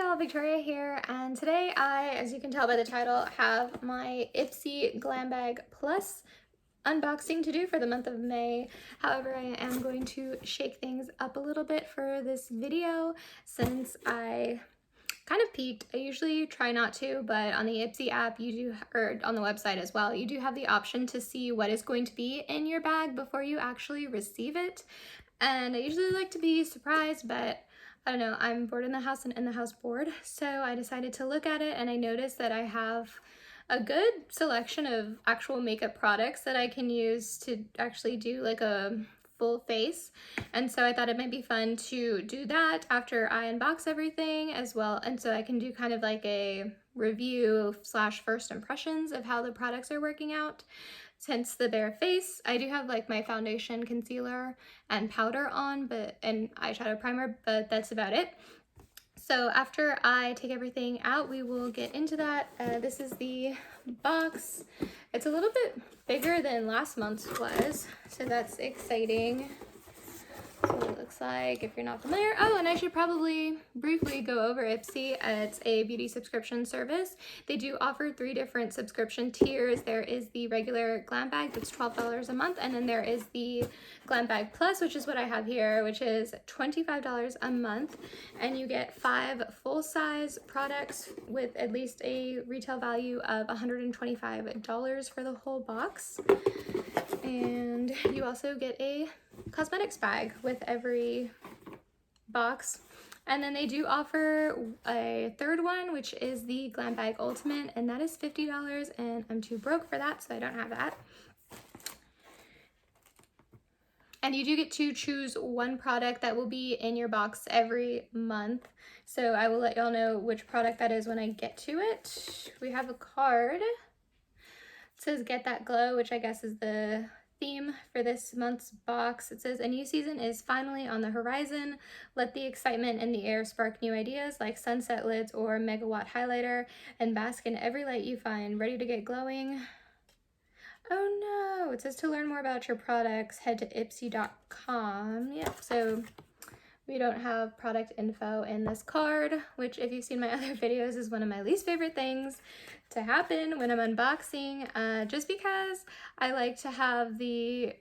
y'all, Victoria here, and today I, as you can tell by the title, have my IPSY Glam Bag Plus unboxing to do for the month of May. However, I am going to shake things up a little bit for this video since I kind of peeked. I usually try not to, but on the IPSY app you do, or on the website as well, you do have the option to see what is going to be in your bag before you actually receive it. And I usually like to be surprised, but I don't know, I'm bored in the house and in the house bored. So I decided to look at it and I noticed that I have a good selection of actual makeup products that I can use to actually do like a full face. And so I thought it might be fun to do that after I unbox everything as well. And so I can do kind of like a review / first impressions of how the products are working out. Since the bare face, I do have like my foundation, concealer, and powder on, and eyeshadow primer, but that's about it. So after I take everything out, we will get into that. This is the box. It's a little bit bigger than last month's was, so that's exciting. So it looks like, if you're not familiar. Oh, and I should probably briefly go over IPSY. It's a beauty subscription service. They do offer 3 different subscription tiers. There is the regular Glam Bag, that's $12 a month, and then there is the Glam Bag Plus, which is what I have here, which is $25 a month, and you get 5 full-size products with at least a retail value of $125 for the whole box. And you also get a cosmetics bag with every box. And then they do offer a third one, which is the Glam Bag Ultimate, and that is $50, and I'm too broke for that, so I don't have that. And you do get to choose one product that will be in your box every month. So I will let y'all know which product that is when I get to it. We have a card. It says "Get That Glow," which I guess is the theme for this month's box. It says, "A new season is finally on the horizon. Let the excitement in the air spark new ideas like sunset lids or megawatt highlighter, and bask in every light you find. Ready to get glowing?" Oh no, it says to learn more about your products, head to ipsy.com. Yep, so we don't have product info in this card, which, if you've seen my other videos, is one of my least favorite things to happen when I'm unboxing, just because I like to have the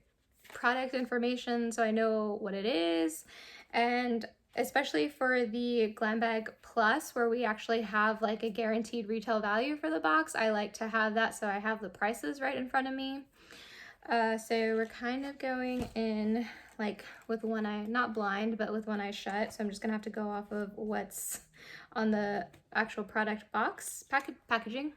product information so I know what it is. And especially for the Glam Bag Plus, where we actually have like a guaranteed retail value for the box, I like to have that so I have the prices right in front of me. So we're kind of going in like with one eye, not blind, but with one eye shut. So I'm just gonna have to go off of what's on the actual product box packaging.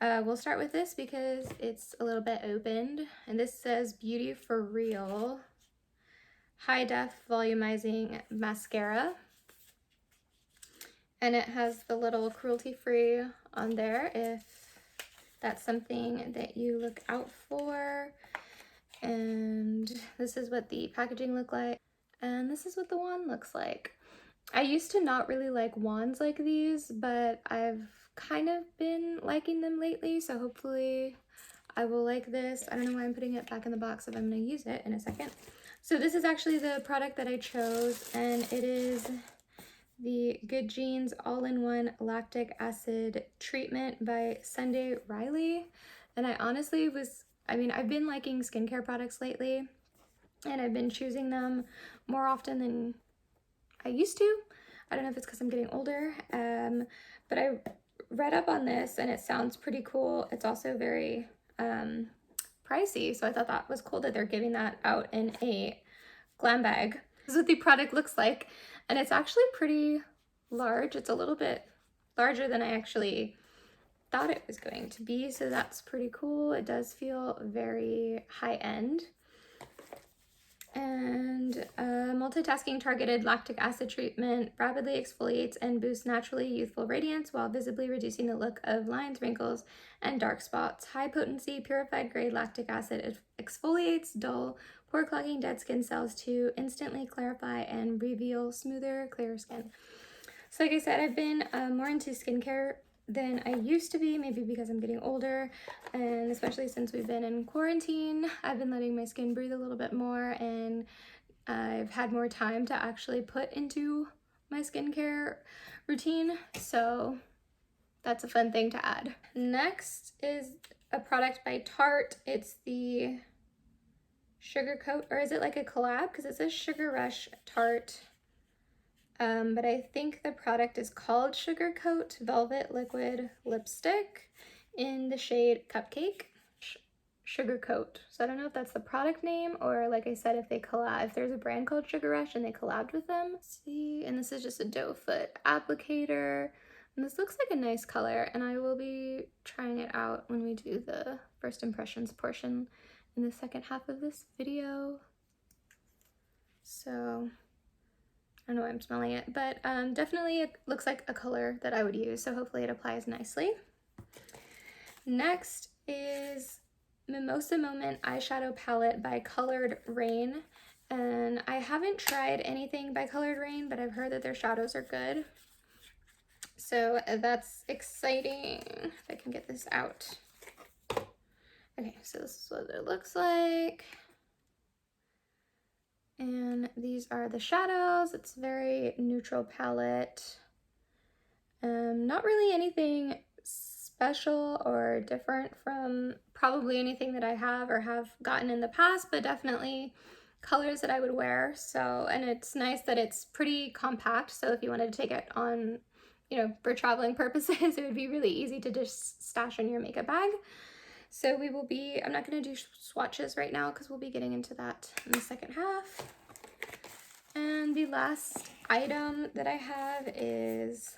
We'll start with this because it's a little bit opened, and this says "Beauty for Real High Def Volumizing Mascara," and it has the little cruelty-free on there if that's something that you look out for. And this is what the packaging looked like, and this is what the wand looks like. I used to not really like wands like these, but I've kind of been liking them lately, so hopefully I will like this. I don't know why I'm putting it back in the box if I'm going to use it in a second. So this is actually the product that I chose, and it is the Good Genes All-in-One Lactic Acid Treatment by Sunday Riley. And I honestly I've been liking skincare products lately, and I've been choosing them more often than I used to. I don't know if it's because I'm getting older, but I read up on this and it sounds pretty cool. It's also very pricey, so I thought that was cool that they're giving that out in a Glam Bag. This is what the product looks like, and it's actually pretty large. It's a little bit larger than I actually thought it was going to be, so that's pretty cool. It does feel very high-end. And multitasking targeted lactic acid treatment rapidly exfoliates and boosts naturally youthful radiance while visibly reducing the look of lines, wrinkles, and dark spots. High potency, purified grade lactic acid exfoliates dull, pore clogging dead skin cells to instantly clarify and reveal smoother, clearer skin. So like I said, I've been more into skincare than I used to be, maybe because I'm getting older, and especially since we've been in quarantine, I've been letting my skin breathe a little bit more, and I've had more time to actually put into my skincare routine, so that's a fun thing to add. Next is a product by Tarte. It's the Sugar Coat, or is it like a collab? Because it says Sugar Rush Tarte. But I think the product is called Sugar Coat Velvet Liquid Lipstick in the shade Cupcake. Sugar Coat. So I don't know if that's the product name, or like I said, if they collab, if there's a brand called Sugar Rush and they collabed with them. Let's see, and this is just a doe foot applicator. And this looks like a nice color, and I will be trying it out when we do the first impressions portion in the second half of this video. So I don't know why I'm smelling it, but definitely it looks like a color that I would use, so hopefully it applies nicely. Next is Mimosa Moment eyeshadow palette by Colored Rain, and I haven't tried anything by Colored Rain, but I've heard that their shadows are good, so that's exciting. If I can get this out. Okay, so this is what it looks like, and these are the shadows. It's a very neutral palette. Not really anything special or different from probably anything that I have or have gotten in the past, but definitely colors that I would wear. So, and it's nice that it's pretty compact, so if you wanted to take it on, you know, for traveling purposes, it would be really easy to just stash in your makeup bag. So we will be, I'm not going to do swatches right now because we'll be getting into that in the second half. And the last item that I have is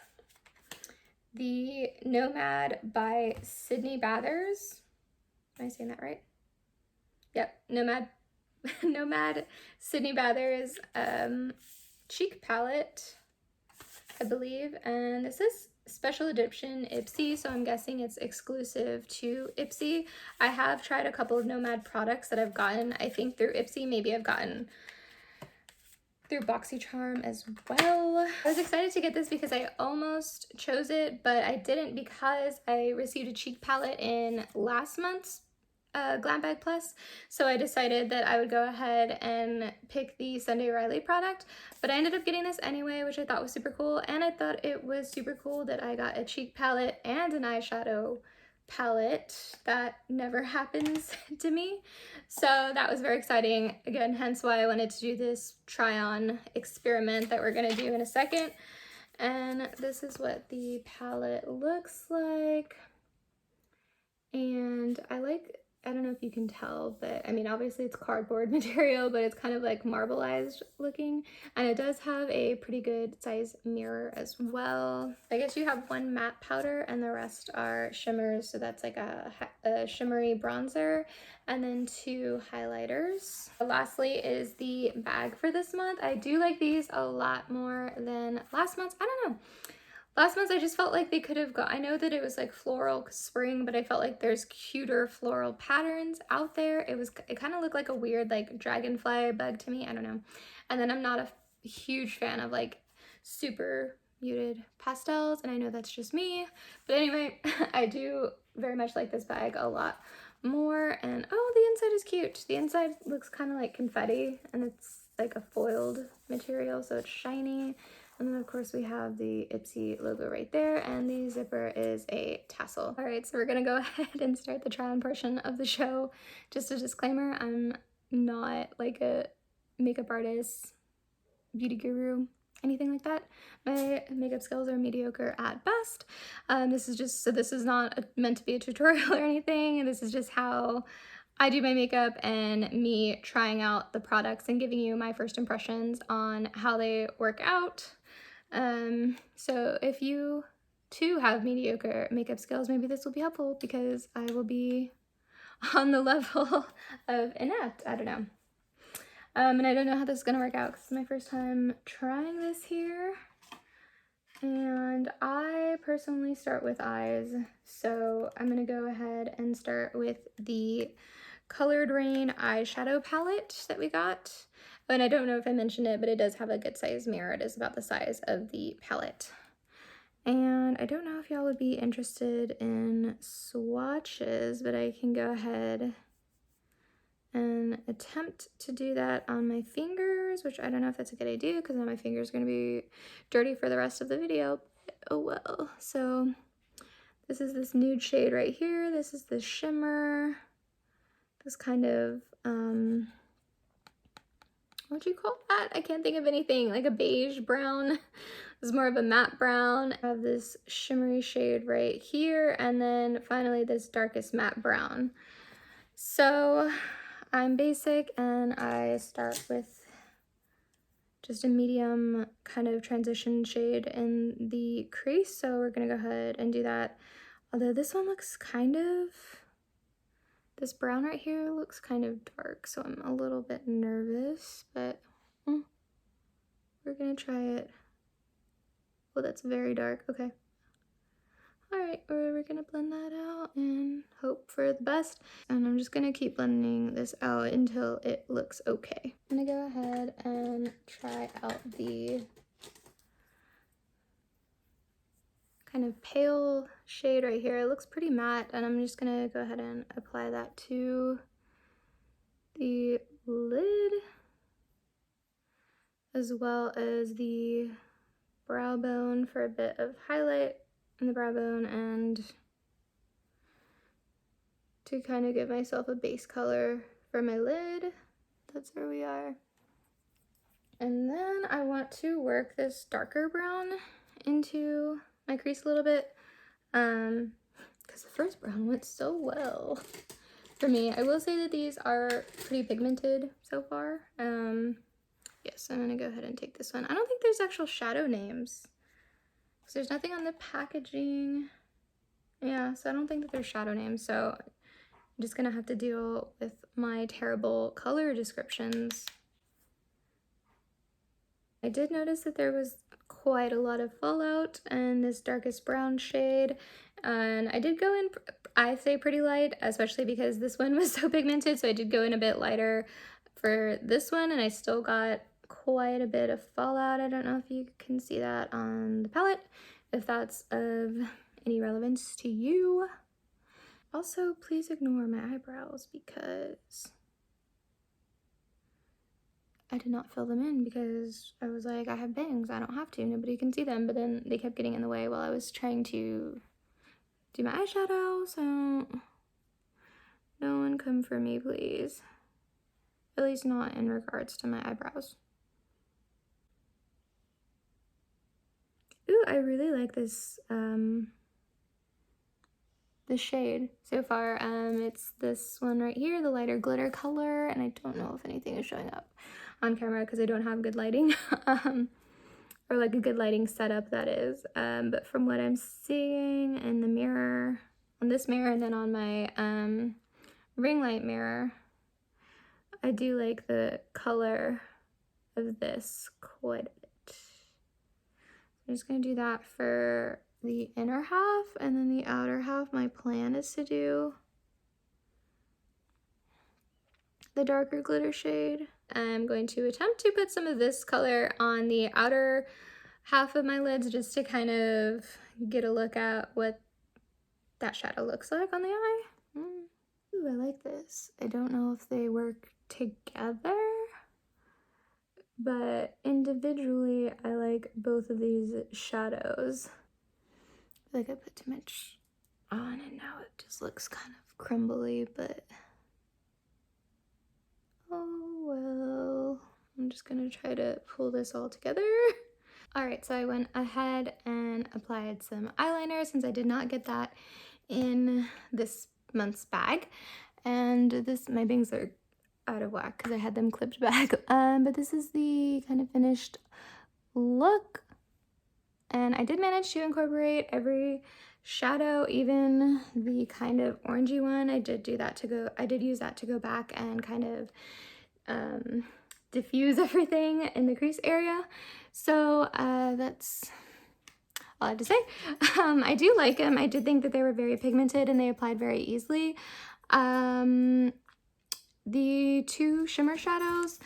the Nomad by Sydney Bathers. Am I saying that right? Yep, Nomad Sydney Bathers cheek palette, I believe. And this is special edition IPSY, so I'm guessing it's exclusive to IPSY. I have tried a couple of Nomad products that I've gotten, I think through IPSY. Maybe I've gotten through BoxyCharm as well. I was excited to get this because I almost chose it, but I didn't because I received a cheek palette in last month's Glam Bag Plus, so I decided that I would go ahead and pick the Sunday Riley product, but I ended up getting this anyway, which I thought was super cool, and I thought it was super cool that I got a cheek palette and an eyeshadow palette. That never happens to me, so that was very exciting. Again, hence why I wanted to do this try on experiment that we're gonna do in a second. And this is what the palette looks like, and I don't know if you can tell, but I mean, obviously it's cardboard material, but it's kind of like marbleized looking, and it does have a pretty good size mirror as well. I guess you have one matte powder and the rest are shimmers, so that's like a shimmery bronzer, and then 2 highlighters. Lastly is the bag for this month. I do like these a lot more than last month's. I don't know. Last month I just felt like they could have got, I know that it was like floral spring, but I felt like there's cuter floral patterns out there. It kind of looked like a weird like dragonfly bug to me, I don't know. And then I'm not a huge fan of like super muted pastels, and I know that's just me, but anyway, I do very much like this bag a lot more. And oh, the inside is cute. The inside looks kind of like confetti, and it's like a foiled material, so it's shiny. And then of course we have the IPSY logo right there, and the zipper is a tassel. All right, so we're gonna go ahead and start the try on portion of the show. Just a disclaimer, I'm not like a makeup artist, beauty guru, anything like that. My makeup skills are mediocre at best. This is not meant to be a tutorial or anything. This is just how I do my makeup and me trying out the products and giving you my first impressions on how they work out. So if you too have mediocre makeup skills, maybe this will be helpful because I will be on the level of inept. I don't know. And I don't know how this is gonna work out because it's my first time trying this here. And I personally start with eyes, so I'm gonna go ahead and start with the Colored Rain eyeshadow palette that we got. And I don't know if I mentioned it, but it does have a good size mirror. It is about the size of the palette. And I don't know if y'all would be interested in swatches, but I can go ahead and attempt to do that on my fingers, which I don't know if that's a good idea because now my fingers are going to be dirty for the rest of the video. oh well. So this is this nude shade right here. This is the shimmer. This kind of, what'd you call that? I can't think of anything. Like a beige brown. This is more of a matte brown. I have this shimmery shade right here, and then finally this darkest matte brown. So I'm basic and I start with just a medium kind of transition shade in the crease. So we're gonna go ahead and do that. Although this one looks kind of, this brown right here looks kind of dark, so I'm a little bit nervous, but we're gonna try it. Oh, that's very dark. Okay. All right, we're gonna blend that out and hope for the best. And I'm just gonna keep blending this out until it looks okay. I'm gonna go ahead and try out the kind of pale shade right here. It looks pretty matte, and I'm just gonna go ahead and apply that to the lid as well as the brow bone for a bit of highlight in the brow bone, and to kind of give myself a base color for my lid. That's where we are. And then I want to work this darker brown into my crease a little bit, because the first brown went so well for me. I will say that these are pretty pigmented so far. Yes, I'm gonna go ahead and take this one. I don't think there's actual shadow names, because there's nothing on the packaging. Yeah, so I don't think that there's shadow names, so I'm just gonna have to deal with my terrible color descriptions. I did notice that there was quite a lot of fallout in this darkest brown shade, and I did go in, I say pretty light, especially because this one was so pigmented, so I did go in a bit lighter for this one, and I still got quite a bit of fallout. I don't know if you can see that on the palette, if that's of any relevance to you. Also, please ignore my eyebrows because I did not fill them in because I was like, I have bangs, I don't have to, nobody can see them, but then they kept getting in the way while I was trying to do my eyeshadow, so no one come for me, please. At least not in regards to my eyebrows. Ooh, I really like this, this shade so far. It's this one right here, the lighter glitter color, and I don't know if anything is showing up on camera because I don't have good lighting. Or like a good lighting setup, that is. But from what I'm seeing in the mirror, on this mirror, and then on my ring light mirror, I do like the color of this quite a bit. I'm just gonna do that for the inner half, and then the outer half, my plan is to do the darker glitter shade. I'm going to attempt to put some of this color on the outer half of my lids just to kind of get a look at what that shadow looks like on the eye. Ooh, I like this. I don't know if they work together, but individually I like both of these shadows. I feel like I put too much on and now it just looks kind of crumbly, but oh well. I'm just gonna try to pull this all together. All right, so I went ahead and applied some eyeliner since I did not get that in this month's bag. And this, my bangs are out of whack because I had them clipped back. But this is the kind of finished look. And I did manage to incorporate every shadow, even the kind of orangey one. I did use that to go back and kind of diffuse everything in the crease area. So that's all I have to say. I do like them. I did think that they were very pigmented and they applied very easily. The two shimmer shadows,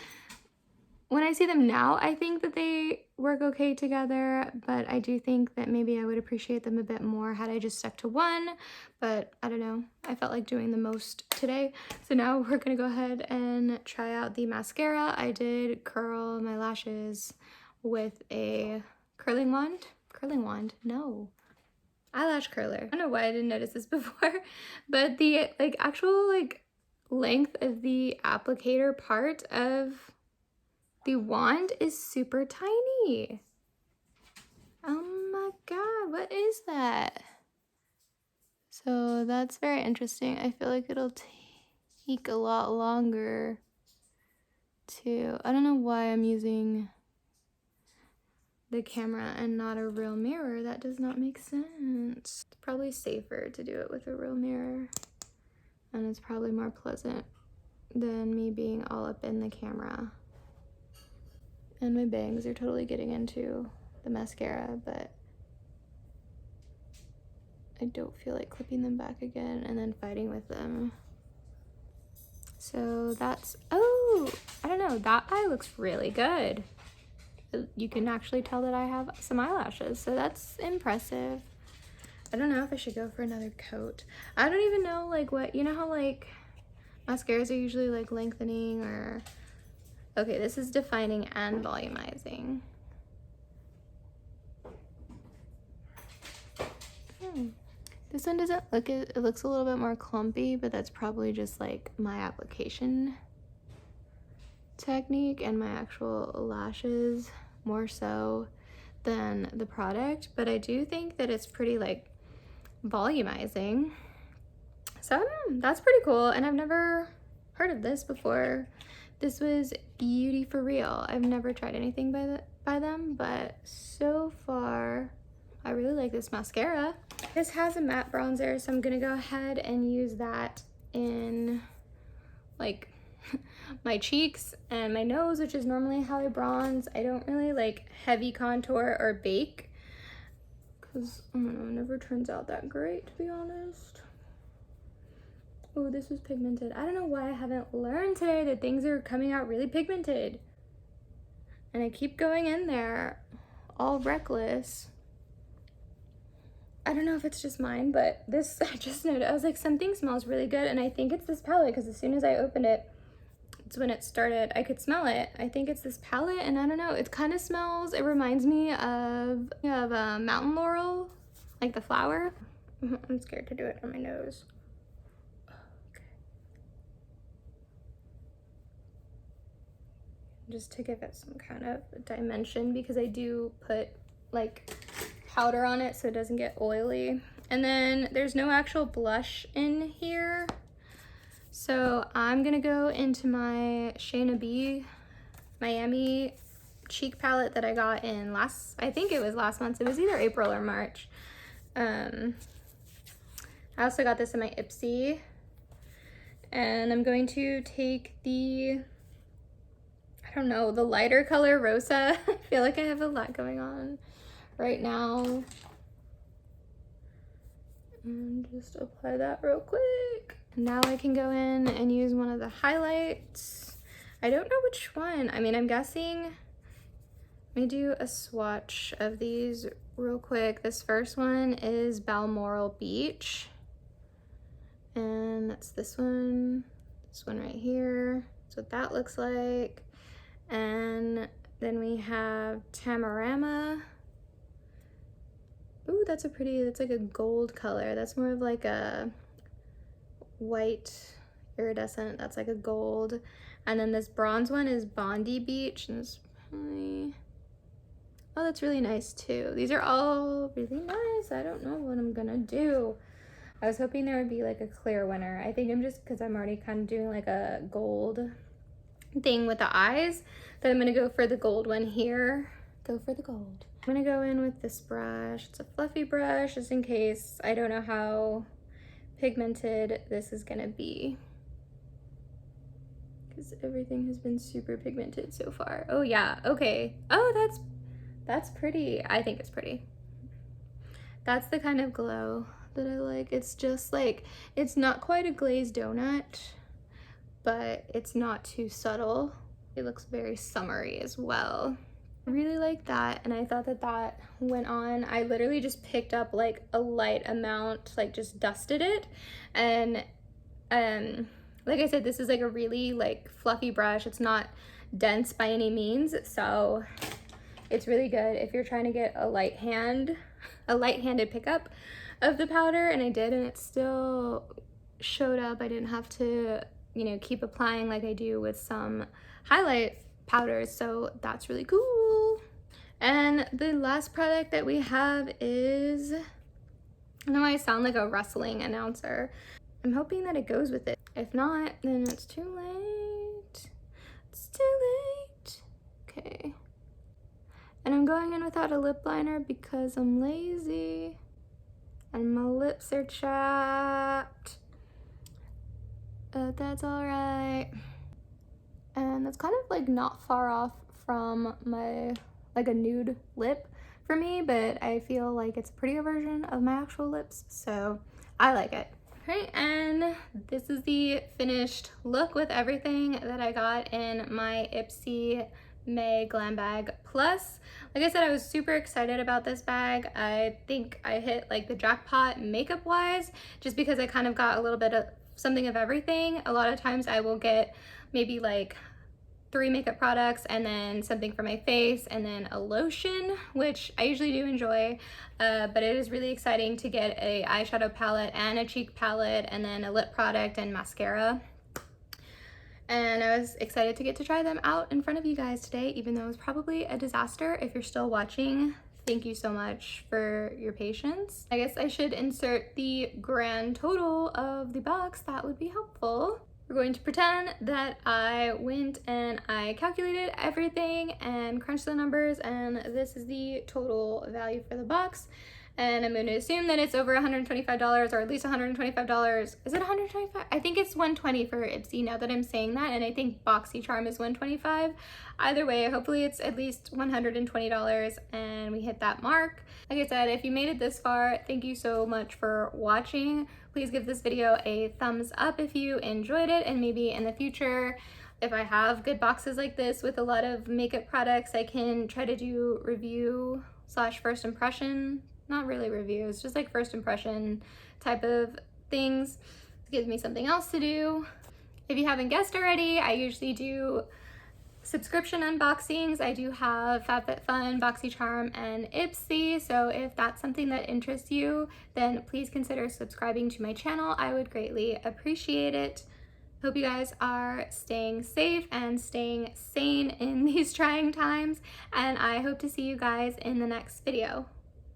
when I see them now, I think that they work okay together, but I do think that maybe I would appreciate them a bit more had I just stuck to one, but I don't know. I felt like doing the most today. So now we're gonna go ahead and try out the mascara. I did curl my lashes with a curling wand, curling wand, no. Eyelash curler. I don't know why I didn't notice this before, but the like actual like length of the applicator part of the wand is super tiny. Oh my god, what is that? So that's very interesting. I feel like it'll take a lot longer to, I don't know why I'm using the camera and not a real mirror. That does not make sense. It's probably safer to do it with a real mirror, and it's probably more pleasant than me being all up in the camera. And my bangs are totally getting into the mascara, but I don't feel like clipping them back again and then fighting with them. So that's, oh, I don't know, that eye looks really good. You can actually tell that I have some eyelashes, so that's impressive. I don't know if I should go for another coat. I don't even know like what, you know how like mascaras are usually like lengthening or, okay, this is defining and volumizing. This one doesn't look, it looks a little bit more clumpy, but that's probably just like my application technique and my actual lashes more so than the product. But I do think that it's pretty like volumizing. So that's pretty cool, and I've never heard of this before. This was Beauty for Real. I've never tried anything by them, but so far I really like this mascara. This has a matte bronzer, so I'm gonna go ahead and use that in like my cheeks and my nose, which is normally how I bronze. I don't really like heavy contour or bake because I don't know, it never turns out that great, to be honest. Oh, this was pigmented. I don't know why I haven't learned today that things are coming out really pigmented. And I keep going in there all reckless. I don't know if it's just mine, but this, I just noticed, I was like, something smells really good, and I think it's this palette, because as soon as I opened it, it's when it started, I could smell it. I think it's this palette, and I don't know, it kind of smells, it reminds me of mountain laurel, like the flower. I'm scared to do it on my nose. Okay. Just to give it some kind of dimension, because I do put like powder on it so it doesn't get oily. And then there's no actual blush in here, so I'm gonna go into my Shayna B Miami cheek palette that I got in I think it was last month. It was either April or March. I also got this in my IPSY, and I'm going to take the, I don't know, the lighter color Rosa. I feel like I have a lot going on right now, and just apply that real quick. Now I can go in and use one of the highlights. I don't know which one. I mean, I'm guessing, let me do a swatch of these real quick. This first one is Balmoral Beach, and that's this one right here. That's what that looks like. And then we have Tamarama. Ooh, that's a pretty, that's like a gold color. That's more of like a white iridescent. That's like a gold. And then this bronze one is Bondi Beach. And it's really, oh, that's really nice too. These are all really nice. I don't know what I'm gonna do. I was hoping there would be like a clear winner. I think I'm just, because I'm already kind of doing like a gold thing with the eyes, that I'm gonna go for the gold one here. Go for the gold. I'm gonna go in with this brush. It's a fluffy brush, just in case. I don't know how pigmented this is gonna be, because everything has been super pigmented so far. Oh yeah, okay. Oh, that's pretty. I think it's pretty. That's the kind of glow that I like. It's just like, it's not quite a glazed donut, but it's not too subtle. It looks very summery as well. I really like that, and I thought that that went on. I literally just picked up like a light amount, like just dusted it, and like I said, this is like a really like fluffy brush. It's not dense by any means, so It's really good if you're trying to get a light-handed pickup of the powder, and I did, and it still showed up. I didn't have to, you know, keep applying like I do with some highlight powders, so that's really cool. And the last product that we have is, I know I sound like a wrestling announcer. I'm hoping that it goes with it. If not, then it's too late. It's too late. Okay. And I'm going in without a lip liner because I'm lazy and my lips are chapped. But that's alright. And that's kind of like not far off from my, like a nude lip for me, but I feel like it's a prettier version of my actual lips, so I like it. Okay, and this is the finished look with everything that I got in my IPSY May Glam Bag Plus. Like I said, I was super excited about this bag. I think I hit like the jackpot makeup wise, just because I kind of got a little bit of something of everything. A lot of times I will get maybe like 3 makeup products and then something for my face and then a lotion, which I usually do enjoy, but it is really exciting to get a eyeshadow palette and a cheek palette and then a lip product and mascara. And I was excited to get to try them out in front of you guys today, even though it was probably a disaster. If you're still watching, thank you so much for your patience. I guess I should insert the grand total of the box. That would be helpful. We're going to pretend that I went and I calculated everything and crunched the numbers, and this is the total value for the box. And I'm going to assume that it's over $125, or at least $125. Is it $125? I think it's $120 for IPSY now that I'm saying that, and I think BoxyCharm is $125. Either way, hopefully it's at least $120 and we hit that mark. Like I said, if you made it this far, thank you so much for watching. Please give this video a thumbs up if you enjoyed it, and maybe in the future, if I have good boxes like this with a lot of makeup products, I can try to do review / first impression. Not really reviews, just like first impression type of things. It gives me something else to do. If you haven't guessed already, I usually do subscription unboxings. I do have FabFitFun, BoxyCharm, and IPSY, so if that's something that interests you, then please consider subscribing to my channel. I would greatly appreciate it. Hope you guys are staying safe and staying sane in these trying times, and I hope to see you guys in the next video.